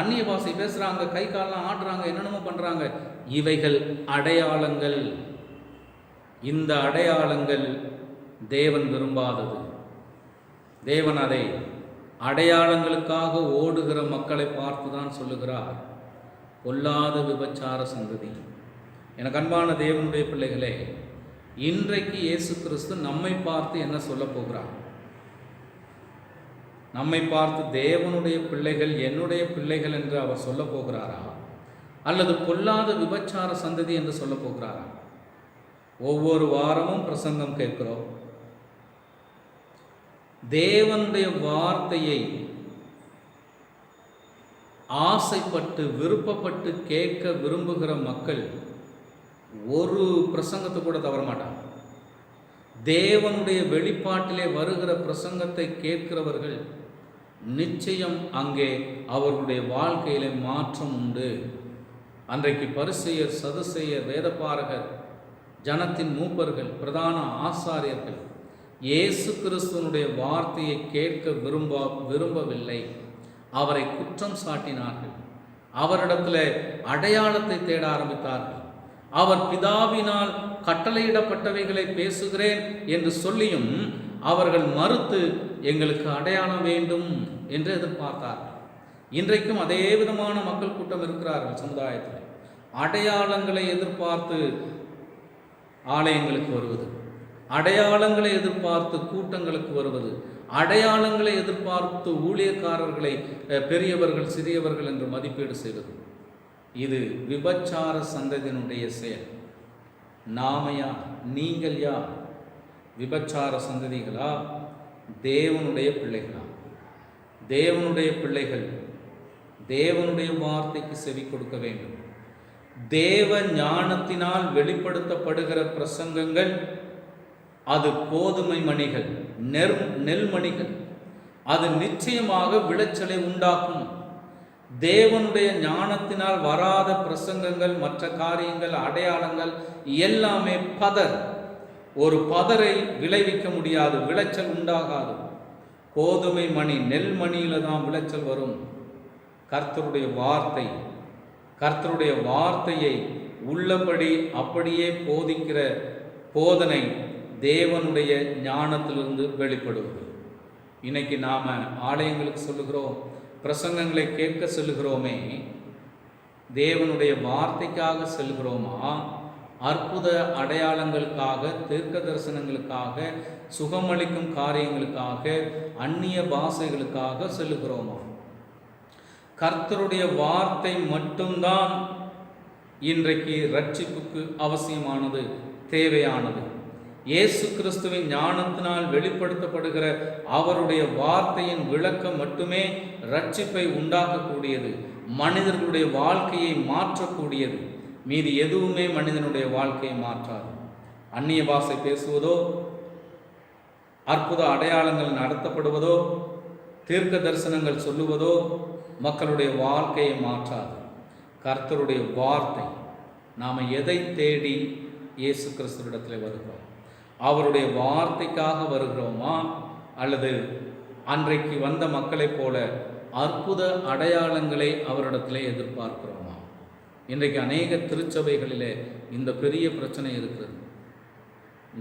அந்நிய பாஷை பேசுகிறாங்க, கை காலெலாம் ஆடுறாங்க, என்னென்னமோ பண்ணுறாங்க. இவைகள் அடையாளங்கள். இந்த அடையாளங்கள் தேவன் விரும்பாதது. தேவன் அதை அடையாளங்களுக்காக ஓடுகிற மக்களை பார்த்து தான் சொல்லுகிறார், பொல்லாத விபச்சார சந்ததி. எனக்கு அன்பான தேவனுடைய பிள்ளைகளே, இன்றைக்கு இயேசு கிறிஸ்து நம்மை பார்த்து என்ன சொல்ல போகிறார்? நம்மை பார்த்து தேவனுடைய பிள்ளைகள், என்னுடைய பிள்ளைகள் என்று அவர் சொல்ல போகிறாரா, அல்லது பொல்லாத விபச்சார சந்ததி என்று சொல்ல போகிறாரா? ஒவ்வொரு வாரமும் பிரசங்கம் கேட்கிறோம், தேவனுடைய வார்த்தையை ஆசைப்பட்டு விருப்பப்பட்டு கேட்க விரும்புகிற மக்கள் ஒரு பிரசங்கத்தை கூட தவற மாட்டாங்க. தேவனுடைய வெளிப்பாட்டிலே வருகிற பிரசங்கத்தை கேட்கிறவர்கள் நிச்சயம் அங்கே அவர்களுடைய வாழ்க்கையிலே மாற்றம் உண்டு. அன்றைக்கு பரிசேயர், சதுசேயர், வேதபாரகர், ஜனத்தின் மூப்பர்கள், பிரதான ஆசாரியர்கள் இயேசு கிறிஸ்துவனுடைய வார்த்தையை கேட்க விரும்பவில்லை. அவரை குற்றம் சாட்டினார்கள். அவரிடத்தில் அடையாளத்தை தேட ஆரம்பித்தார்கள். அவர் பிதாவினால் கட்டளையிடப்பட்டவைகளை பேசுகிறேன் என்று சொல்லியும் அவர்கள் மறுத்து எங்களுக்கு அடையாளம் வேண்டும் என்று எதிர்பார்த்தார்கள். இன்றைக்கும் அதே விதமான மக்கள் கூட்டம் இருக்கிறார்கள் சமுதாயத்தில். அடையாளங்களை எதிர்பார்த்து ஆலயங்களுக்கு வருவது, அடையாளங்களை எதிர்பார்த்து கூட்டங்களுக்கு வருவது, அடையாளங்களை எதிர்பார்த்து ஊழியக்காரர்களை பெரியவர்கள் சிறியவர்கள் என்று மதிப்பீடு செய்வது, இது விபச்சார சந்ததியினுடைய செயல். நாம யார்? நீங்கள் யார்? விபச்சார சந்ததிகளா? தேவனுடைய பிள்ளைகளா? தேவனுடைய பிள்ளைகள் தேவனுடைய வார்த்தைக்கு செவி கொடுக்க வேண்டும். தேவ ஞானத்தினால் வெளிப்படுத்தப்படுகிற பிரசங்கங்கள் அது கோதுமை மணிகள், நெல்மணிகள். அது நிச்சயமாக விளைச்சலை உண்டாக்கும். தேவனுடைய ஞானத்தினால் வராத பிரசங்கங்கள், மற்ற காரியங்கள், அடையாளங்கள் எல்லாமே பதர். ஒரு பதரை விளைவிக்க முடியாது, விளைச்சல் உண்டாகாது. கோதுமை மணி, நெல்மணியில தான் விளைச்சல் வரும். கர்த்தருடைய வார்த்தை, கர்த்தருடைய வார்த்தையை உள்ளபடி அப்படியே போதிக்கிற போதனை தேவனுடைய ஞானத்திலிருந்து வெளிப்படுவது. இன்னைக்கு நாம் ஆலயங்களுக்கு சொல்லுகிறோம், பிரசங்கங்களை கேட்க செல்லுகிறோமே, தேவனுடைய வார்த்தைக்காக செல்கிறோமா? அற்புத அடையாளங்களுக்காக, தீர்க்க தரிசனங்களுக்காக, சுகமளிக்கும் காரியங்களுக்காக, அந்நிய பாஷைகளுக்காக செல்லுகிறோமா? கர்த்தருடைய வார்த்தை மட்டும்தான் இன்றைக்கு ரட்சிப்புக்கு அவசியமானது, தேவையானது. இயேசு கிறிஸ்துவின் ஞானத்தினால் வெளிப்படுத்தப்படுகிற அவருடைய வார்த்தையின் விளக்கம் மட்டுமே ரட்சிப்பை உண்டாக்கக்கூடியது, மனிதர்களுடைய வாழ்க்கையை மாற்றக்கூடியது. மீதி எதுவுமே மனிதனுடைய வாழ்க்கையை மாற்றாது. அந்நிய பாஷை பேசுவதோ, அற்புத அடையாளங்கள் நடத்தப்படுவதோ, தீர்க்க தரிசனங்கள் சொல்லுவதோ மக்களுடைய வாழ்க்கையை மாற்றாது. கர்த்தருடைய வார்த்தை. நாம் எதை தேடி இயேசு கிறிஸ்துவிடத்தில் வருகிறோம்? அவருடைய வார்த்தைக்காக வருகிறோமா, அல்லது அன்றைக்கு வந்த மக்களைப் போல அற்புத அடையாளங்களை அவரிடத்திலே எதிர்பார்க்கிறோமா? இன்றைக்கு அநேக திருச்சபைகளிலே இந்த பெரிய பிரச்சனை இருக்கிறது.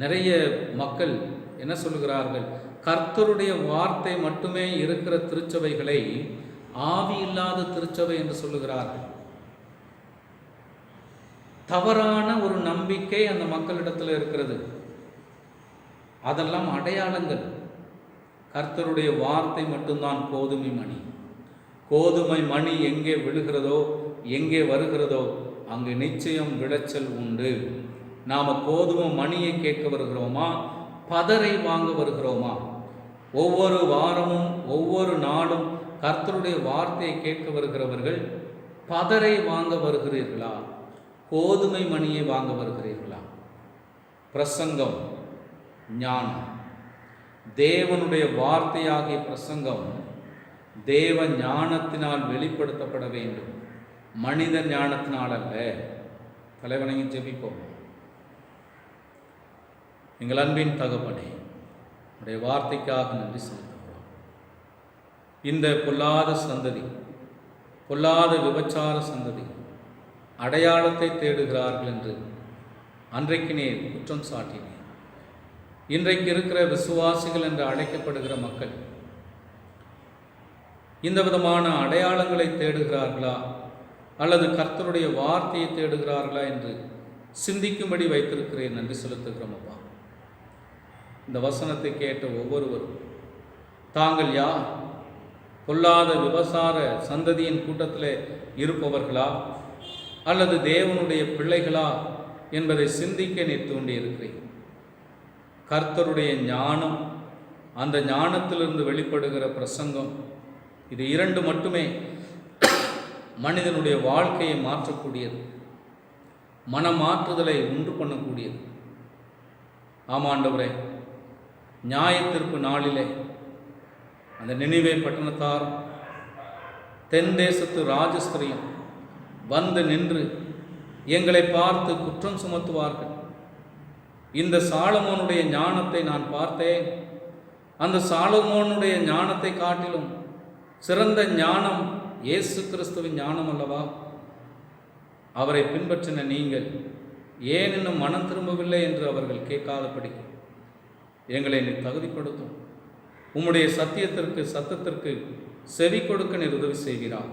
நிறைய மக்கள் என்ன சொல்லுகிறார்கள்? கர்த்தருடைய வார்த்தை மட்டுமே இருக்கிற திருச்சபைகளை ஆவி இல்லாத திருச்சபை என்று சொல்லுகிறார்கள். தவறான ஒரு நம்பிக்கை அந்த மக்களிடத்தில் இருக்கிறது. அதெல்லாம் அடையாளங்கள். கர்த்தருடைய வார்த்தை மட்டும்தான் கோதுமை மணி. கோதுமை மணி எங்கே விழுகிறதோ, எங்கே வருகிறதோ அங்கு நிச்சயம் விளைச்சல் உண்டு. நாம் கோதுமை மணியை கேட்க வருகிறோமா, பதரை வாங்க வருகிறோமா? ஒவ்வொரு வாரமும் ஒவ்வொரு நாளும் கர்த்தருடைய வார்த்தையை கேட்க வருகிறவர்கள் பதரை வாங்க வருகிறீர்களா, கோதுமை மணியை வாங்க வருகிறீர்களா? பிரசங்கம் ஞானம், தேவனுடைய வார்த்தையாகிய பிரசங்கம் தேவ ஞானத்தினால் வெளிப்படுத்தப்பட வேண்டும், மனித ஞானத்தினால் அல்ல. தலைவணங்கி ஜெபிப்போம். எங்கள் அன்பின் தகப்பனே, உடைய வார்த்தைக்காக நன்றி செலுத்துகிறோம். இந்த பொல்லாத சந்ததி, பொல்லாத விபச்சார சந்ததி அடையாளத்தை தேடுகிறார்கள் என்று அன்றைக்கு நீர் குற்றம் சாட்டினீர். இன்றைக்கு இருக்கிற விசுவாசிகள் என்று அழைக்கப்படுகிற மக்கள் இந்த விதமான அடையாளங்களை தேடுகிறார்களா, அல்லது கர்த்தருடைய வார்த்தையை தேடுகிறார்களா என்று சிந்திக்கும்படி வைத்திருக்கிறேன். நன்றி செலுத்துகிறோம் அப்பா. இந்த வசனத்தை கேட்ட ஒவ்வொருவரும் தாங்கள் யார், பொல்லாத விபசார சந்ததியின் கூட்டத்தில் இருப்பவர்களா, அல்லது தேவனுடைய பிள்ளைகளா என்பதை சிந்திக்க நீ தூண்டி இருக்கிறேன். கர்த்தருடைய ஞானம், அந்த ஞானத்திலிருந்து வெளிப்படுகிற பிரசங்கம், இது இரண்டு மட்டுமே மனிதனுடைய வாழ்க்கையை மாற்றக்கூடியது, மனமாற்றுதலை உண்டு பண்ணக்கூடியது. ஆமாண்டவரே, நியாயத்தீர்ப்பு நாளிலே அந்த நினிவே பட்டணத்தாரும் தென் தேசத்து ராஜஸ்திரியும் வந்து நின்று எங்களை பார்த்து குற்றம் சுமத்துவார்கள். இந்த சாலமோனுடைய ஞானத்தை நான் பார்த்தேன், அந்த சாலமோனுடைய ஞானத்தை காட்டிலும் சிறந்த ஞானம் இயேசு கிறிஸ்துவின் ஞானம் அல்லவா? அவரை பின்பற்றின நீங்கள் ஏன் இன்னும் மனம் திரும்பவில்லை என்று அவர்கள் கேட்காதபடி எங்களை நீ தகுதிப்படுத்தும். உம்முடைய சத்தியத்திற்கு சத்தத்திற்கு செவி கொடுக்க நீர் உதவி செய்கிறார்.